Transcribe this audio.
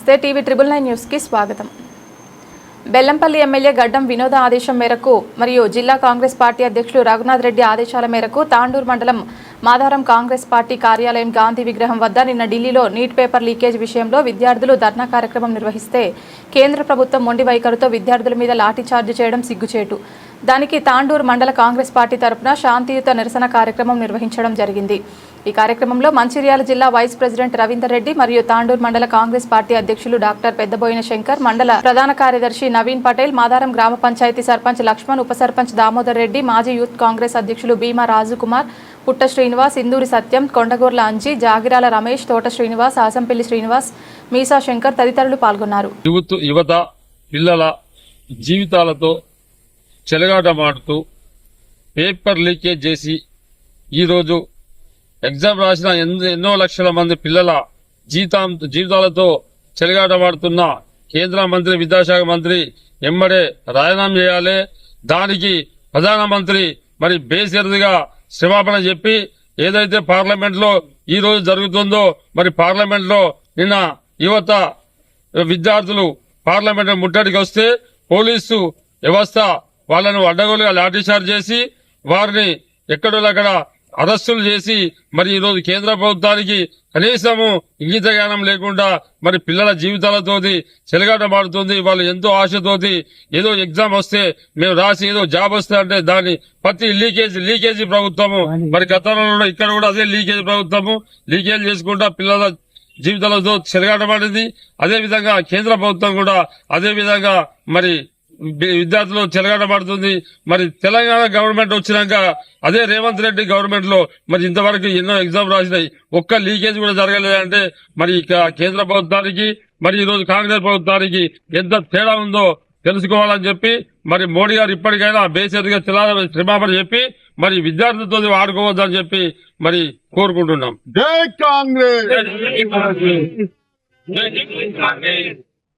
నమస్తే TV 999 news కి స్వాగతం। బెల్లంపల్లి ఎమ్మెల్యే గడ్డం వినోద ఆదేశం మేరకు మరియు జిల్లా కాంగ్రెస్ పార్టీ అధ్యక్షులు రఘునాథ్ రెడ్డి ఆదేశాల మేరకు తాండూరు మండలం మాధారం కాంగ్రెస్ పార్టీ కార్యాలయం గాంధీ విగ్రహం వద్ద నిన్న ఢిల్లీలో నీట్ పేపర్ లీకేజ్ విషయంలో విద్యార్థులు ధర్నా కార్యక్రమం నిర్వహిస్తే కేంద్ర ప్రభుత్వం మొండి వైఖరితో విద్యార్థుల మీద లాఠీ చార్జ్ చేయడం సిగ్గుచేటు। దానికి తాండూరు మండల కాంగ్రెస్ పార్టీ తరపున శాంతియుత నిరసన కార్యక్రమం నిర్వహించడం జరిగింది। ఈ కార్యక్రమంలో మంచిర్యాల జిల్లా వైస్ ప్రెసిడెంట్ రవీందర్ రెడ్డి మరియు తాండూరు మండల కాంగ్రెస్ పార్టీ అధ్యక్షులు డాక్టర్ పెద్దబోయిన శంకర్, మండల ప్రధాన కార్యదర్శి నవీన్ పటేల్, మాధారం గ్రామ పంచాయతీ సర్పంచ్ లక్ష్మణ్, ఉప సర్పంచ్ దామోదర్ రెడ్డి, మాజీ యూత్ కాంగ్రెస్ అధ్యక్షులు భీమా రాజుకుమార్, పుట్ట శ్రీనివాస్, ఇందూరి సత్యం, కొండగూర్ల అంజి, జాగిరాల రమేష్, తోట శ్రీనివాస్, ఆసంపల్లి శ్రీనివాస్, మీసా శంకర్ తదితరులు పాల్గొన్నారు। యువత పిల్లల జీవితాలతో చెలగాటమాడుతూ పేపర్ లీకేజ్ చేసి ఈరోజు ఎగ్జామ్ రాసిన ఎన్నో లక్షల మంది పిల్లల జీవితాలతో చెలగాటమాడుతున్న కేంద్ర మంత్రి, విద్యాశాఖ మంత్రి ఎంబడే రాజీనామా చేయాలి। దానికి ప్రధానమంత్రి మరి బేసిగా క్షమాపణ చెప్పి ఏదైతే పార్లమెంట్ లో ఈ రోజు జరుగుతుందో మరి పార్లమెంట్ లో నిన్న యువత విద్యార్థులు పార్లమెంట్ ముట్టడికి వస్తే పోలీసు వ్యవస్థ వాళ్ళను అడ్డగోలుగా లాఠీచార్జ్ చేసి వారిని ఎక్కడోక్కడ అరెస్టులు చేసి మరి ఈ రోజు కేంద్ర ప్రభుత్వానికి కనీసము ఇంగిత జ్ఞానం లేకుండా మరి పిల్లల జీవితాలతోటి చెలగాటమాడుతుంది। వాళ్ళు ఎంతో ఆశతోటి ఏదో ఎగ్జామ్ వస్తే మేము రాసి ఏదో జాబ్ వస్తే అంటే దాన్ని ప్రతి లీకేజీ ప్రభుత్వము మరి గతంలో ఇక్కడ కూడా అదే లీకేజీ ప్రభుత్వము లీకేజ్ చేసుకుంటా పిల్లల జీవితాలతో చెలగాటమాడింది। అదే విధంగా కేంద్ర ప్రభుత్వం కూడా అదే విధంగా మరి విద్యార్థులు చెలగాటమాడుతుంది। మరి తెలంగాణ గవర్నమెంట్ వచ్చినాక అదే రేవంత్ రెడ్డి గవర్నమెంట్ లో మరి ఇంతవరకు ఎన్నో ఎగ్జామ్ రాసినాయి, ఒక్క లీకేజ్ కూడా జరగలేదంటే మరి ఇక కేంద్ర ప్రభుత్వానికి మరి ఈ రోజు కాంగ్రెస్ ప్రభుత్వానికి ఎంత తేడా ఉందో తెలుసుకోవాలని చెప్పి మరి మోడీ గారు ఇప్పటికైనా బేసిగా క్షమాపణ చెప్పి మరి విద్యార్థులతో ఆడుకోవద్దని చెప్పి మరి కోరుకుంటున్నాం। జై కాంగ్రెస్।